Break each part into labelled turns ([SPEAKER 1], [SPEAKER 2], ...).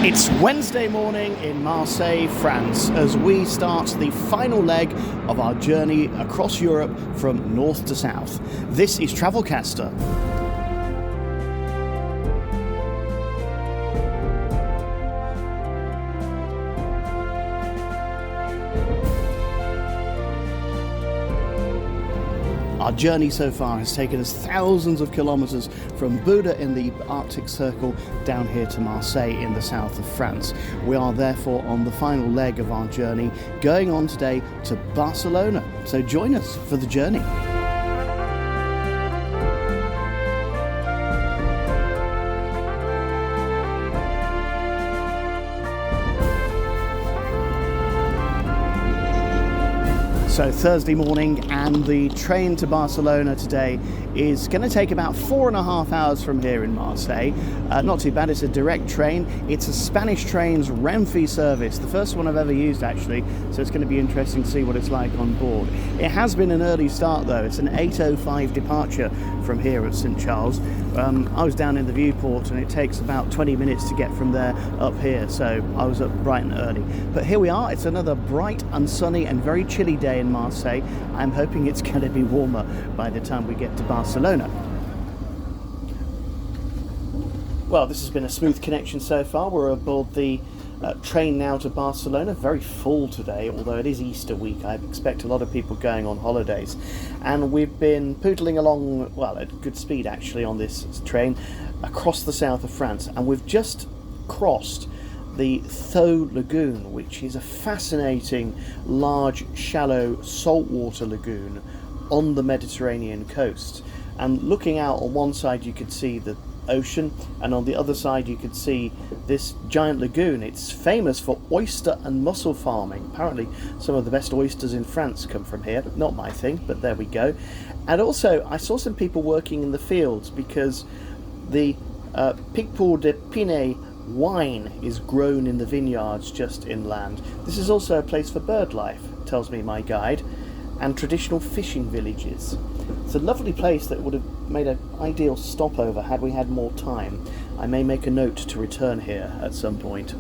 [SPEAKER 1] It's Wednesday morning in Marseille, France, as we start the final leg of our journey across Europe from north to south. This is Travelcaster. Our journey so far has taken us thousands of kilometres from Buda in the Arctic Circle down here to Marseille in the south of France. We are therefore on the final leg of our journey, going on today to Barcelona. So join us for the journey. So Thursday morning, and the train to Barcelona today is going to take about 4.5 hours from here in Marseille. Not too bad, it's a direct train. It's a Spanish Trains Renfe service, the first one I've ever used actually, so it's going to be interesting to see what it's like on board. It has been an early start though, it's an 8:05 departure from here at St Charles. I was down in the viewport and it takes about 20 minutes to get from there up here, so I was up bright and early. But here we are, it's another bright and sunny and very chilly day in Marseille. I'm hoping it's going to be warmer by the time we get to Barcelona. Well, this has been a smooth connection so far. We're aboard the train now to Barcelona. Very full today, although it is Easter week. I expect a lot of people going on holidays. And we've been poodling along, well, at good speed actually on this train across the south of France. And we've just crossed the Thau Lagoon, which is a fascinating, large, shallow saltwater lagoon on the Mediterranean coast. And looking out on one side you could see the ocean, and on the other side you could see this giant lagoon. It's famous for oyster and mussel farming. Apparently some of the best oysters in France come from here. Not my thing, but there we go. And also I saw some people working in the fields because the Picpoul de Pinet wine is grown in the vineyards just inland. This is also a place for bird life, tells me my guide, and traditional fishing villages. It's a lovely place that would have made an ideal stopover had we had more time. I may make a note to return here at some point.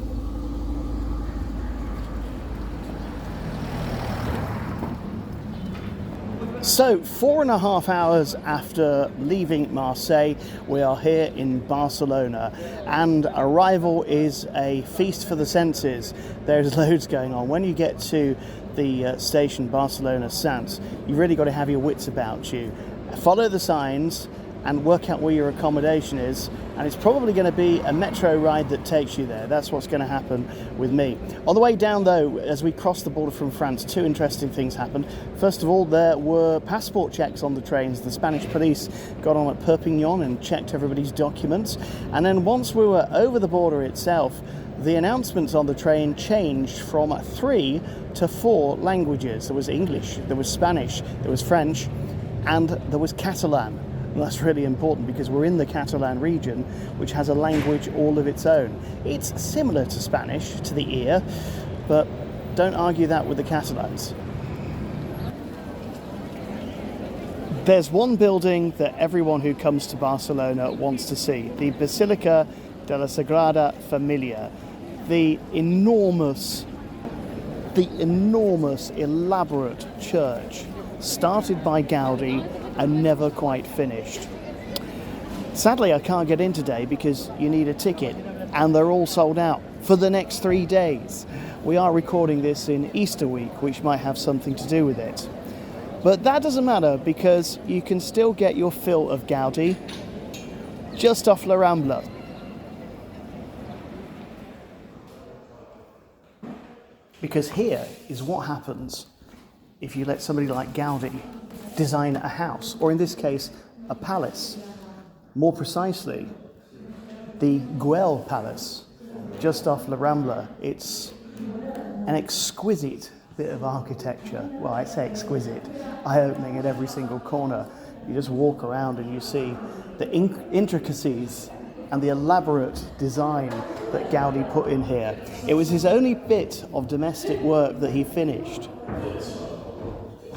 [SPEAKER 1] So, 4.5 hours after leaving Marseille, we are here in Barcelona, and arrival is a feast for the senses. There's loads going on. When you get to the station Barcelona Sants, you've really got to have your wits about you. Follow the signs and work out where your accommodation is, and it's probably going to be a metro ride that takes you there. That's what's going to happen with me. On the way down though, as we crossed the border from France, two interesting things happened. First of all, there were passport checks on the trains. The Spanish police got on at Perpignan and checked everybody's documents, and then once we were over the border itself, the announcements on the train changed from 3 to 4 languages. There was English, there was Spanish, there was French, and there was Catalan. And that's really important because we're in the Catalan region, which has a language all of its own. It's similar to Spanish to the ear, but don't argue that with the Catalans. There's one building that everyone who comes to Barcelona wants to see, the Basilica de la Sagrada Familia, the enormous, elaborate church started by Gaudi and never quite finished. Sadly, I can't get in today because you need a ticket, and they're all sold out for the next 3 days. We are recording this in Easter week, which might have something to do with it. But that doesn't matter because you can still get your fill of Gaudi just off La Rambla. Because here is what happens if you let somebody like Gaudi design a house, or in this case, a palace. More precisely, the Güell Palace, just off La Rambla. It's an exquisite bit of architecture. Well, I say exquisite, eye-opening at every single corner. You just walk around and you see the intricacies and the elaborate design that Gaudi put in here. It was his only bit of domestic work that he finished,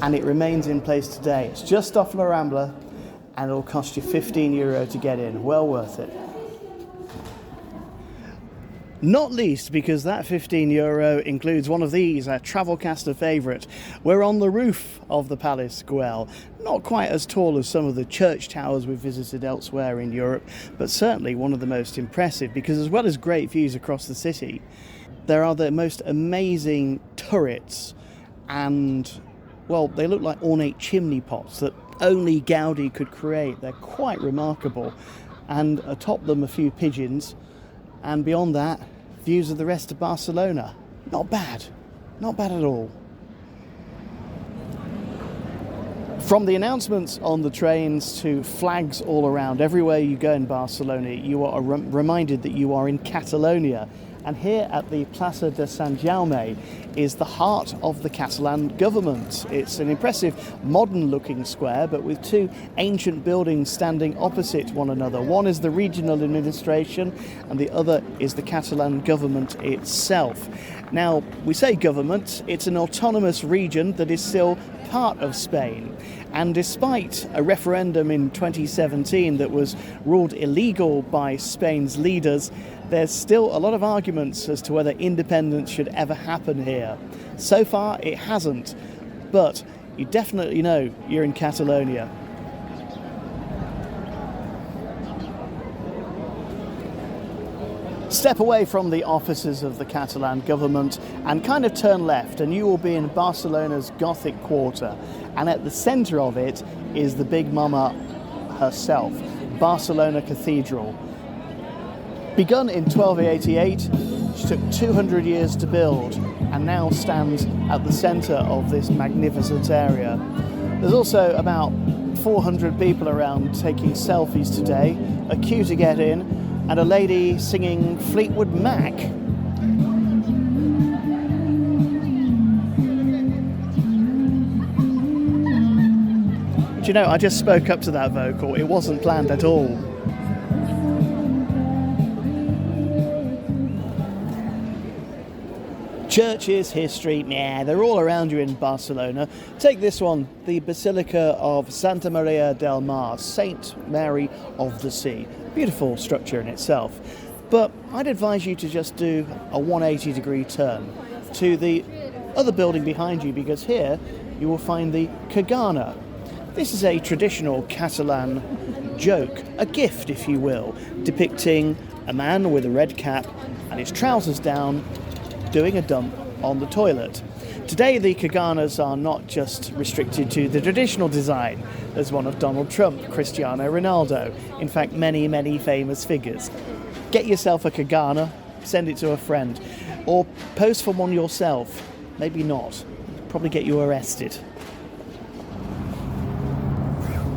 [SPEAKER 1] and it remains in place today. It's just off La Rambla, and it'll cost you €15 to get in. Well worth it. Not least because that €15 includes one of these, a Travelcaster favourite. We're on the roof of the Palace Güell. Not quite as tall as some of the church towers we've visited elsewhere in Europe, but certainly one of the most impressive because as well as great views across the city, there are the most amazing turrets and, well, they look like ornate chimney pots that only Gaudi could create. They're quite remarkable. And atop them a few pigeons, and beyond that, views of the rest of Barcelona. Not bad. Not bad at all. From the announcements on the trains to flags all around, everywhere you go in Barcelona, you are reminded that you are in Catalonia. And here at the Plaça de Sant Jaume is the heart of the Catalan government. It's an impressive modern-looking square, but with two ancient buildings standing opposite one another. One is the regional administration, and the other is the Catalan government itself. Now, we say government, it's an autonomous region that is still part of Spain. And despite a referendum in 2017 that was ruled illegal by Spain's leaders, there's still a lot of arguments as to whether independence should ever happen here. So far, it hasn't, but you definitely know you're in Catalonia. Step away from the offices of the Catalan government and kind of turn left and you will be in Barcelona's Gothic quarter. And at the centre of it is the Big Mama herself, Barcelona Cathedral. Begun in 1288, she took 200 years to build and now stands at the centre of this magnificent area. There's also about 400 people around taking selfies today, a queue to get in, and a lady singing Fleetwood Mac. Do you know, I just spoke up to that vocal. It wasn't planned at all. Churches, history, they're all around you in Barcelona. Take this one, the Basilica of Santa Maria del Mar, Saint Mary of the Sea. Beautiful structure in itself. But I'd advise you to just do a 180-degree turn to the other building behind you, because here you will find the Cagana. This is a traditional Catalan joke, a gift if you will, depicting a man with a red cap and his trousers down doing a dump on the toilet. Today the Caganas are not just restricted to the traditional design. There's one of Donald Trump, Cristiano Ronaldo, in fact many famous figures. Get yourself a Cagana, send it to a friend, or pose for one yourself. Maybe not, probably get you arrested.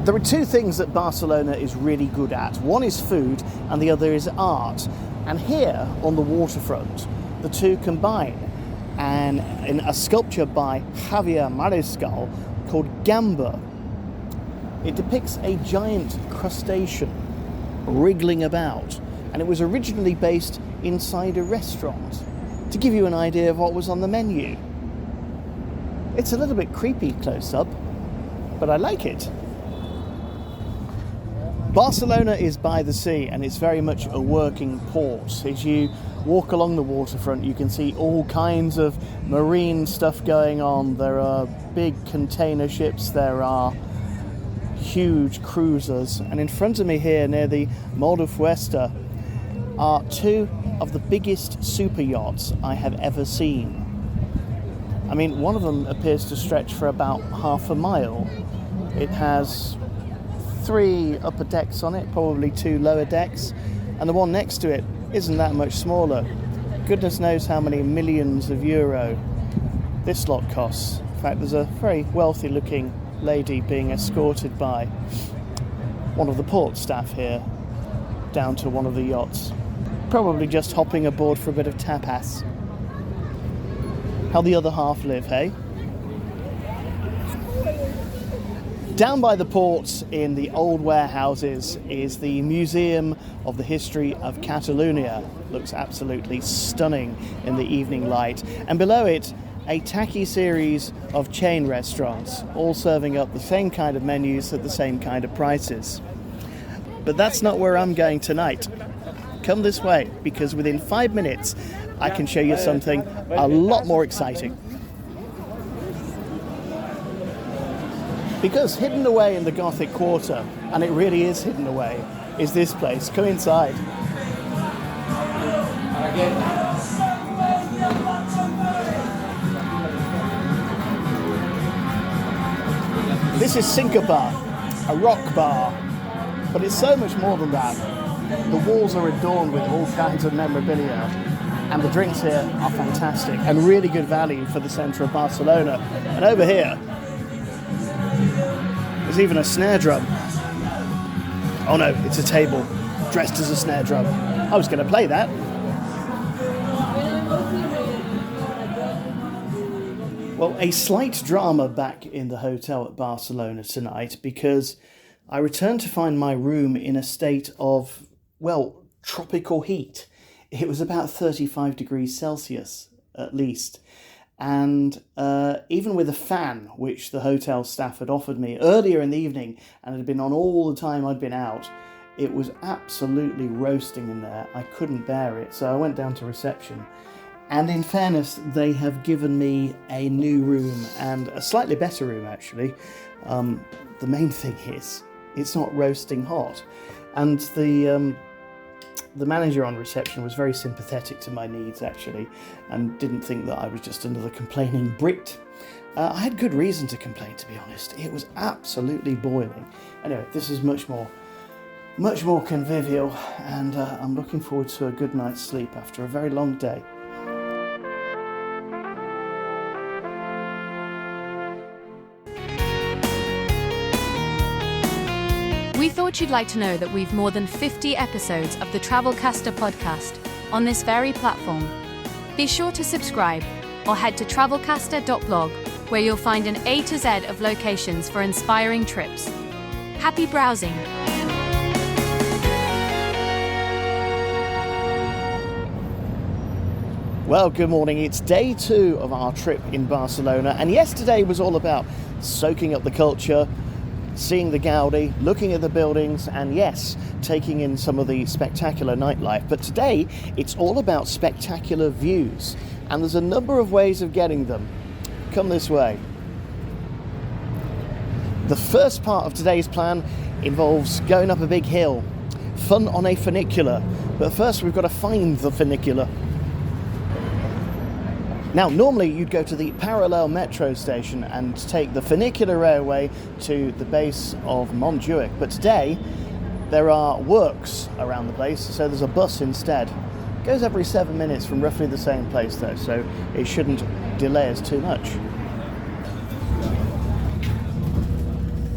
[SPEAKER 1] There are two things that Barcelona is really good at. One is food and the other is art. And here on the waterfront, the two combine, and in a sculpture by Javier Mariscal called Gamba. It depicts a giant crustacean wriggling about, and it was originally based inside a restaurant, to give you an idea of what was on the menu. It's a little bit creepy close up, but I like it. Barcelona is by the sea and it's very much a working port. As you walk along the waterfront you can see all kinds of marine stuff going on. There are big container ships, there are huge cruisers, and in front of me here near the Mall de Fuesta are two of the biggest super yachts I have ever seen. I mean, one of them appears to stretch for about half a mile. It has 3 upper decks on it, probably 2 lower decks, and the one next to it isn't that much smaller. Goodness knows how many millions of euro this lot costs. In fact, there's a very wealthy looking lady being escorted by one of the port staff here down to one of the yachts, probably just hopping aboard for a bit of tapas. How the other half live, hey? Down by the ports in the old warehouses is the Museum of the History of Catalonia. Looks absolutely stunning in the evening light. And below it, a tacky series of chain restaurants, all serving up the same kind of menus at the same kind of prices. But that's not where I'm going tonight. come this way, because within 5 minutes I can show you something a lot more exciting. Because hidden away in the Gothic Quarter, and it really is hidden away, is this place. Come inside. This is Cinca Bar, a rock bar, but it's so much more than that. The walls are adorned with all kinds of memorabilia, and the drinks here are fantastic and really good value for the centre of Barcelona. And over here, there's even a snare drum. Oh no, it's a table dressed as a snare drum. I was going to play that. Well, a slight drama back in the hotel at Barcelona tonight, because I returned to find my room in a state of, well, tropical heat. It was about 35 degrees Celsius, at least. And even with a fan, which the hotel staff had offered me earlier in the evening and had been on all the time I'd been out, it was absolutely roasting in there. I couldn't bear it, so I went down to reception. And in fairness, they have given me a new room, and a slightly better room, actually. The main thing is, it's not roasting hot. And the manager on reception was very sympathetic to my needs, actually, and didn't think that I was just another complaining Brit. I had good reason to complain, to be honest. It was absolutely boiling. Anyway, this is much more convivial, and I'm looking forward to a good night's sleep after a very long day.
[SPEAKER 2] We thought you'd like to know that we've more than 50 episodes of the Travelcaster podcast on this very platform. Be sure to subscribe or head to travelcaster.blog, where you'll find an A to Z of locations for inspiring trips. Happy browsing!
[SPEAKER 1] Well, good morning. It's day 2 of our trip in Barcelona, and yesterday was all about soaking up the culture, seeing the Gaudi, looking at the buildings, and yes, taking in some of the spectacular nightlife. But today, it's all about spectacular views, and there's a number of ways of getting them. Come this way. The first part of today's plan involves going up a big hill, fun on a funicular, but first we've got to find the funicular. Now, normally you'd go to the parallel metro station and take the funicular railway to the base of Montjuic, but today there are works around the place, so there's a bus instead. It goes every 7 minutes from roughly the same place though, so it shouldn't delay us too much.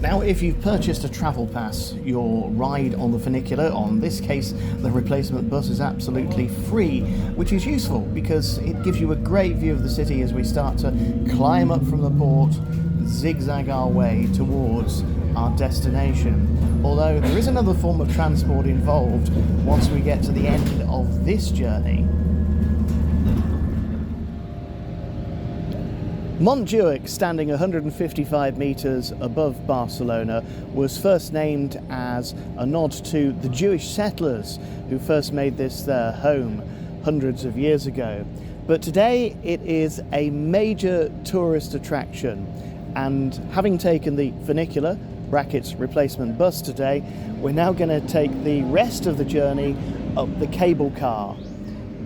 [SPEAKER 1] Now, if you've purchased a travel pass, your ride on the funicular, on this case the replacement bus, is absolutely free, which is useful because it gives you a great view of the city as we start to climb up from the port, zigzag our way towards our destination. Although there is another form of transport involved once we get to the end of this journey. Montjuic, standing 155 metres above Barcelona, was first named as a nod to the Jewish settlers who first made this their home hundreds of years ago. But today it is a major tourist attraction, and having taken the funicular, brackets replacement bus today, we're now going to take the rest of the journey up the cable car.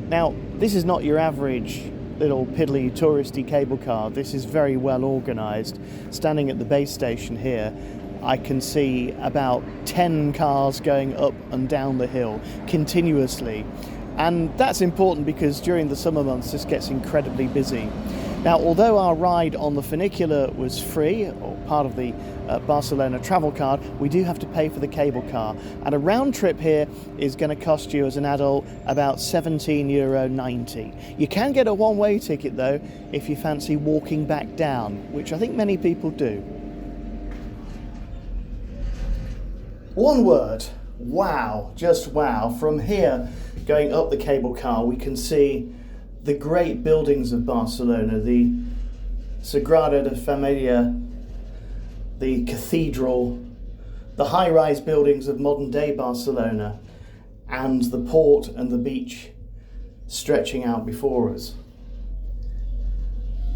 [SPEAKER 1] Now, this is not your average little piddly touristy cable car. This is very well organised. Standing at the base station here, I can see about 10 cars going up and down the hill continuously, and that's important because during the summer months this gets incredibly busy. Now, although our ride on the funicular was free, or part of the Barcelona travel card, we do have to pay for the cable car, and a round trip here is going to cost you as an adult about €17.90. You can get a one-way ticket though if you fancy walking back down, which I think many people do. One word: wow, just wow. From here, going up the cable car, we can see the great buildings of Barcelona, the Sagrada Familia, the cathedral, the high-rise buildings of modern-day Barcelona, and the port and the beach stretching out before us.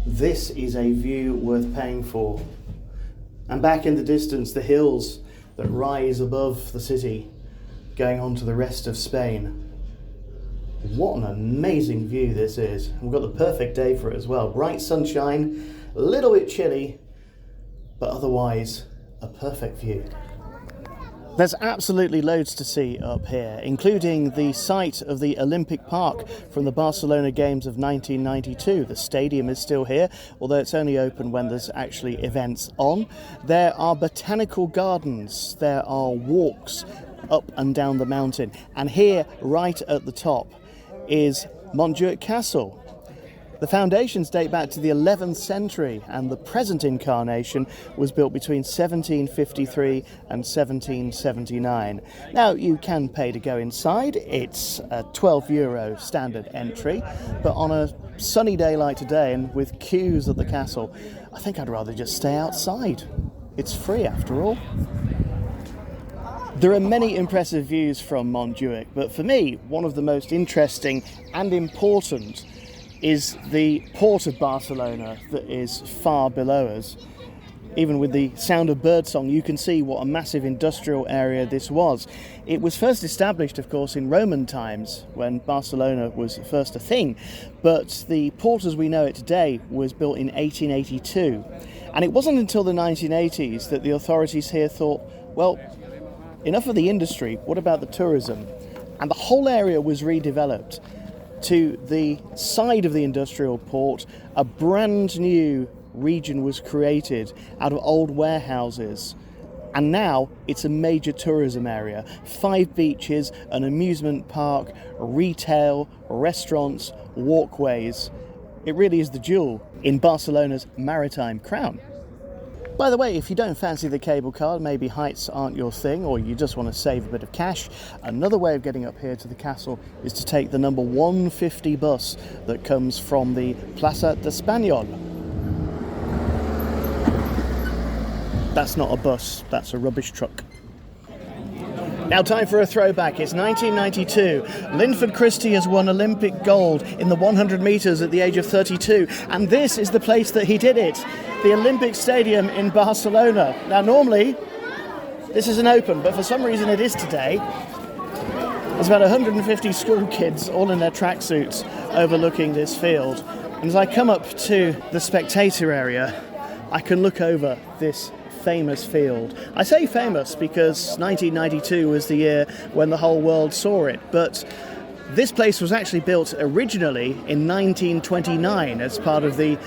[SPEAKER 1] This is a view worth paying for. And back in the distance, the hills that rise above the city, going on to the rest of Spain. What an amazing view this is. We've got the perfect day for it as well. Bright sunshine, a little bit chilly, but otherwise a perfect view. There's absolutely loads to see up here, including the site of the Olympic Park from the Barcelona Games of 1992. The stadium is still here, although it's only open when there's actually events on. There are botanical gardens, there are walks up and down the mountain, and here, right at the top, is Montjuic Castle. The foundations date back to the 11th century, and the present incarnation was built between 1753 and 1779. Now, you can pay to go inside. It's a €12 standard entry, but on a sunny day like today and with queues at the castle, I think I'd rather just stay outside. It's free after all. There are many impressive views from Montjuic, but for me, one of the most interesting and important is the port of Barcelona that is far below us. Even with the sound of birdsong, you can see what a massive industrial area this was. It was first established, of course, in Roman times, when Barcelona was first a thing, but the port as we know it today was built in 1882. And it wasn't until the 1980s that the authorities here thought, well, enough of the industry, what about the tourism? And the whole area was redeveloped. To the side of the industrial port, a brand new region was created out of old warehouses, and now it's a major tourism area. 5 beaches, an amusement park, retail, restaurants, walkways. It really is the jewel in Barcelona's maritime crown. By the way, if you don't fancy the cable car, maybe heights aren't your thing, or you just want to save a bit of cash, another way of getting up here to the castle is to take the number 150 bus that comes from the Plaza de Español. That's not a bus, that's a rubbish truck. Now time for a throwback. It's 1992. Linford Christie has won Olympic gold in the 100 metres at the age of 32. And this is the place that he did it. The Olympic Stadium in Barcelona. Now normally, this isn't open, but for some reason it is today. There's about 150 school kids, all in their tracksuits, overlooking this field. And as I come up to the spectator area, I can look over this famous field. I say famous because 1992 was the year when the whole world saw it, but this place was actually built originally in 1929 as part of the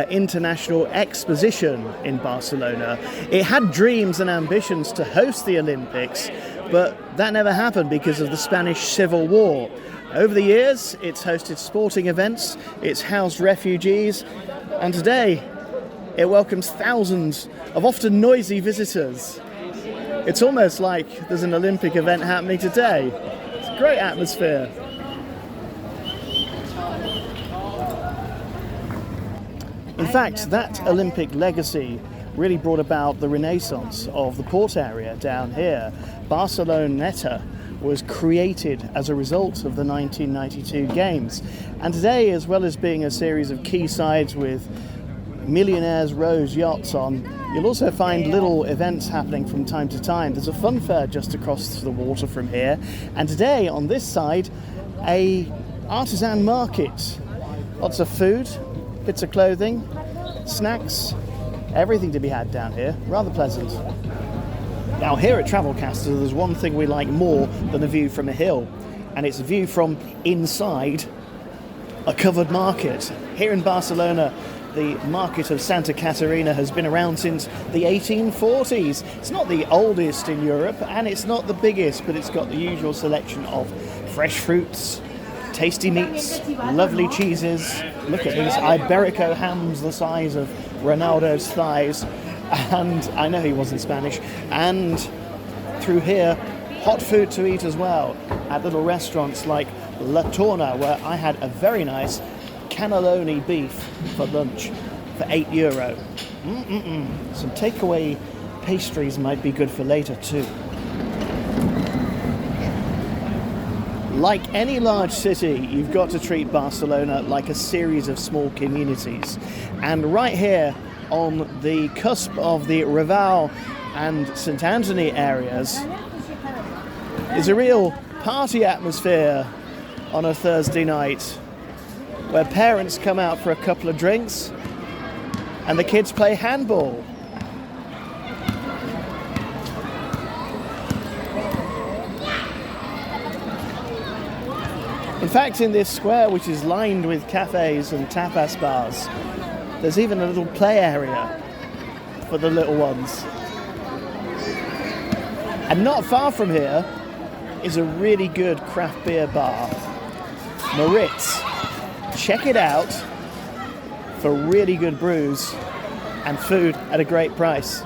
[SPEAKER 1] International Exposition in Barcelona. It had dreams and ambitions to host the Olympics, but that never happened because of the Spanish Civil War. Over the years, it's hosted sporting events, it's housed refugees, and today it welcomes thousands of often noisy visitors. It's almost like there's an Olympic event happening today. It's a great atmosphere. In fact, that Olympic legacy really brought about the renaissance of the port area down here. Barceloneta was created as a result of the 1992 Games. And today, as well as being a series of quaysides with millionaires' rows yachts on, you'll also find little events happening from time to time. There's a fun fair just across the water from here, and today on this side a artisan market. Lots of food, bits of clothing, snacks, everything to be had down here. Rather pleasant. Now here at Travelcaster there's one thing we like more than a view from a hill, and it's a view from inside a covered market. Here in Barcelona, the market of Santa Caterina has been around since the 1840s. It's not the oldest in Europe, and it's not the biggest, but it's got the usual selection of fresh fruits, tasty meats, lovely cheeses. Look at these Iberico hams the size of Ronaldo's thighs. And I know he wasn't Spanish. And through here, hot food to eat as well at little restaurants like La Torna, where I had a very nice cannelloni beef for lunch for €8. Some takeaway pastries might be good for later too. Like any large city, you've got to treat Barcelona like a series of small communities. And right here on the cusp of the Raval and St. Anthony areas is a real party atmosphere on a Thursday night, where parents come out for a couple of drinks and the kids play handball. In fact, in this square, which is lined with cafes and tapas bars, there's even a little play area for the little ones. And not far from here is a really good craft beer bar, Maritz. Check it out for really good brews and food at a great price.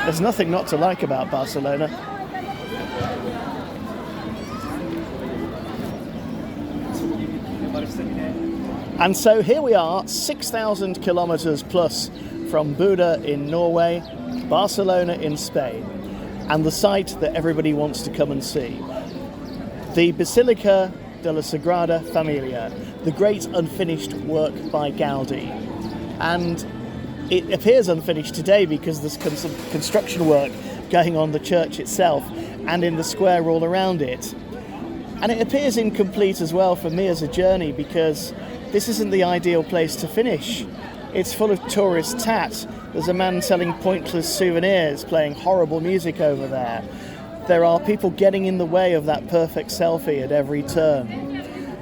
[SPEAKER 1] There's nothing not to like about Barcelona. And so here we are, 6,000 kilometers plus from Buda in Norway, Barcelona in Spain, and the site that everybody wants to come and see. The Basilica de la Sagrada Familia, the great unfinished work by Gaudi. And it appears unfinished today because there's some construction work going on the church itself and in the square all around it. And it appears incomplete as well for me as a journey because this isn't the ideal place to finish. It's full of tourist tat. There's a man selling pointless souvenirs, playing horrible music over there. There are people getting in the way of that perfect selfie at every turn.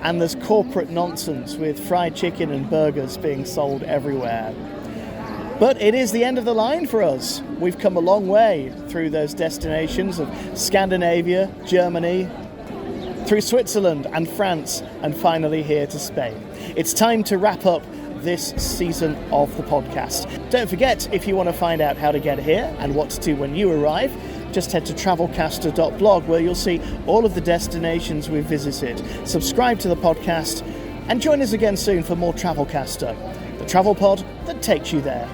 [SPEAKER 1] And there's corporate nonsense with fried chicken and burgers being sold everywhere. But it is the end of the line for us. We've come a long way through those destinations of Scandinavia, Germany, through Switzerland and France, and finally here to Spain. It's time to wrap up this season of the podcast. Don't forget, if you want to find out how to get here and what to do when you arrive, just head to travelcaster.blog, where you'll see all of the destinations we've visited. Subscribe to the podcast and join us again soon for more Travelcaster, the travel pod that takes you there.